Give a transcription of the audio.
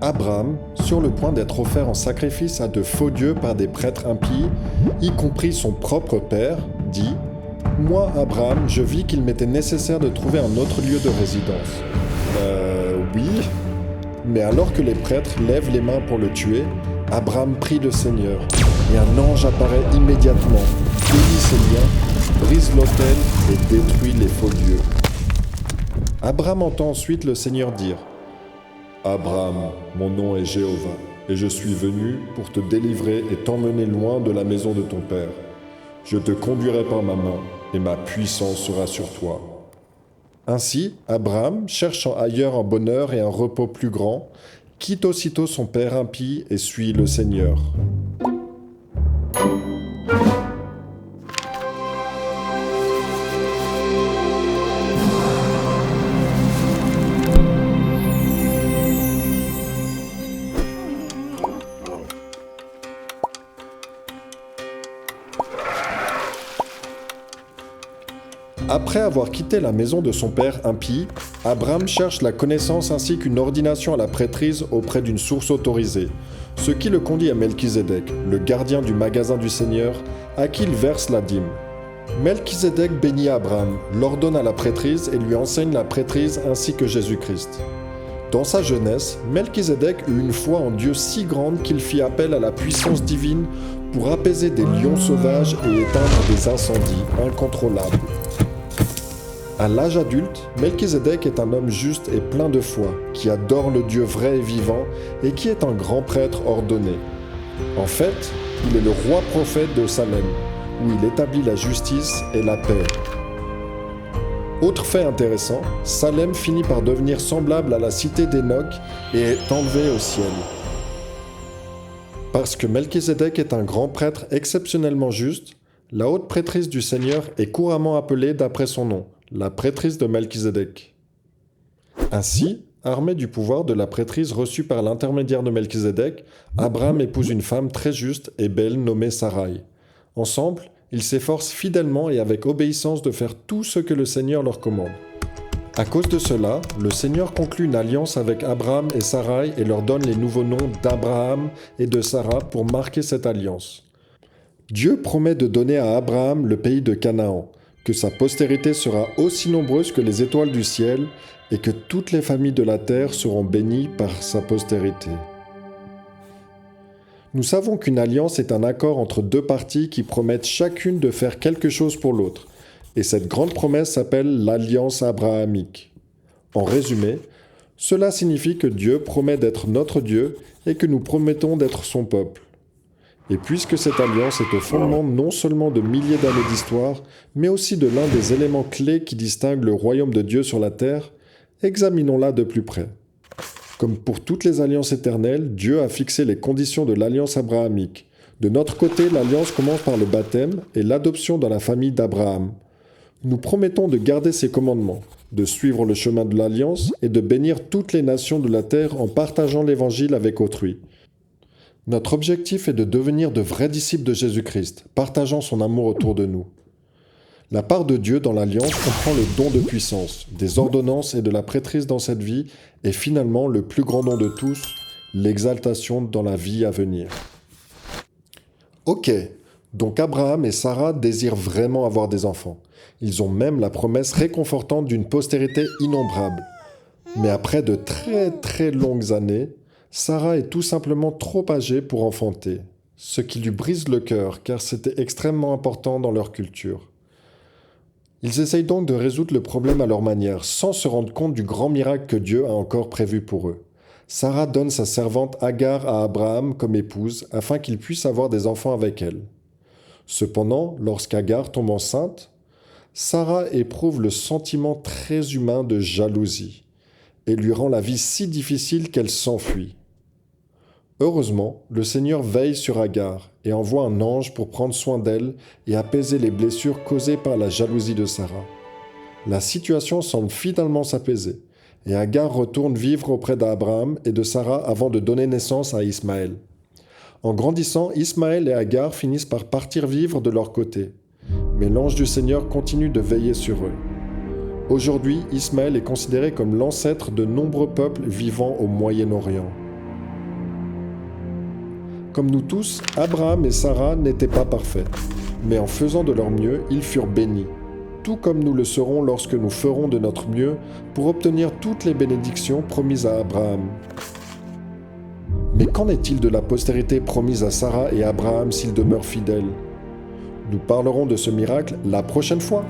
Abraham, sur le point d'être offert en sacrifice à de faux dieux par des prêtres impies, y compris son propre père, dit « Moi, Abraham, je vis qu'il m'était nécessaire de trouver un autre lieu de résidence. » Oui. Mais alors que les prêtres lèvent les mains pour le tuer, Abraham prie le Seigneur, et un ange apparaît immédiatement, délie ses liens, brise l'autel et détruit les faux dieux. Abraham entend ensuite le Seigneur dire « Abraham, mon nom est Jéhovah, et je suis venu pour te délivrer et t'emmener loin de la maison de ton père. Je te conduirai par ma main, et ma puissance sera sur toi. » Ainsi, Abraham, cherchant ailleurs un bonheur et un repos plus grand, quitte aussitôt son père impie et suit le Seigneur. Après avoir quitté la maison de son père impie, Abraham cherche la connaissance ainsi qu'une ordination à la prêtrise auprès d'une source autorisée, ce qui le conduit à Melchizedek, le gardien du magasin du Seigneur, à qui il verse la dîme. Melchizedek bénit Abraham, l'ordonne à la prêtrise et lui enseigne la prêtrise ainsi que Jésus-Christ. Dans sa jeunesse, Melchizedek eut une foi en Dieu si grande qu'il fit appel à la puissance divine pour apaiser des lions sauvages et éteindre des incendies incontrôlables. À l'âge adulte, Melchizedek est un homme juste et plein de foi, qui adore le Dieu vrai et vivant et qui est un grand prêtre ordonné. En fait, il est le roi prophète de Salem, où il établit la justice et la paix. Autre fait intéressant, Salem finit par devenir semblable à la cité d'Enoch et est enlevé au ciel. Parce que Melchizedek est un grand prêtre exceptionnellement juste, la haute prêtrise du Seigneur est couramment appelée d'après son nom, la prêtrise de Melchizedek. Ainsi, armé du pouvoir de la prêtrise reçue par l'intermédiaire de Melchizedek, Abraham épouse une femme très juste et belle nommée Sarai. Ensemble, ils s'efforcent fidèlement et avec obéissance de faire tout ce que le Seigneur leur commande. À cause de cela, le Seigneur conclut une alliance avec Abraham et Sarai et leur donne les nouveaux noms d'Abraham et de Sarah pour marquer cette alliance. Dieu promet de donner à Abraham le pays de Canaan, que sa postérité sera aussi nombreuse que les étoiles du ciel et que toutes les familles de la terre seront bénies par sa postérité. Nous savons qu'une alliance est un accord entre deux parties qui promettent chacune de faire quelque chose pour l'autre, et cette grande promesse s'appelle l'alliance abrahamique. En résumé, cela signifie que Dieu promet d'être notre Dieu et que nous promettons d'être son peuple. Et puisque cette alliance est au fondement non seulement de milliers d'années d'histoire, mais aussi de l'un des éléments clés qui distinguent le royaume de Dieu sur la terre, examinons-la de plus près. Comme pour toutes les alliances éternelles, Dieu a fixé les conditions de l'alliance abrahamique. De notre côté, l'alliance commence par le baptême et l'adoption dans la famille d'Abraham. Nous promettons de garder ses commandements, de suivre le chemin de l'alliance et de bénir toutes les nations de la terre en partageant l'évangile avec autrui. Notre objectif est de devenir de vrais disciples de Jésus-Christ, partageant son amour autour de nous. La part de Dieu dans l'alliance comprend le don de puissance, des ordonnances et de la prêtrise dans cette vie, et finalement le plus grand don de tous, l'exaltation dans la vie à venir. Ok, donc Abraham et Sarah désirent vraiment avoir des enfants. Ils ont même la promesse réconfortante d'une postérité innombrable. Mais après de très longues années, Sarah est tout simplement trop âgée pour enfanter, ce qui lui brise le cœur car c'était extrêmement important dans leur culture. Ils essayent donc de résoudre le problème à leur manière, sans se rendre compte du grand miracle que Dieu a encore prévu pour eux. Sarah donne sa servante Agar à Abraham comme épouse afin qu'il puisse avoir des enfants avec elle. Cependant, lorsqu'Agar tombe enceinte, Sarah éprouve le sentiment très humain de jalousie et lui rend la vie si difficile qu'elle s'enfuit. Heureusement, le Seigneur veille sur Agar et envoie un ange pour prendre soin d'elle et apaiser les blessures causées par la jalousie de Sarah. La situation semble finalement s'apaiser et Agar retourne vivre auprès d'Abraham et de Sarah avant de donner naissance à Ismaël. En grandissant, Ismaël et Agar finissent par partir vivre de leur côté. Mais l'ange du Seigneur continue de veiller sur eux. Aujourd'hui, Ismaël est considéré comme l'ancêtre de nombreux peuples vivant au Moyen-Orient. Comme nous tous, Abraham et Sarah n'étaient pas parfaits, mais en faisant de leur mieux, ils furent bénis, tout comme nous le serons lorsque nous ferons de notre mieux pour obtenir toutes les bénédictions promises à Abraham. Mais qu'en est-il de la postérité promise à Sarah et Abraham s'ils demeurent fidèles ? Nous parlerons de ce miracle la prochaine fois.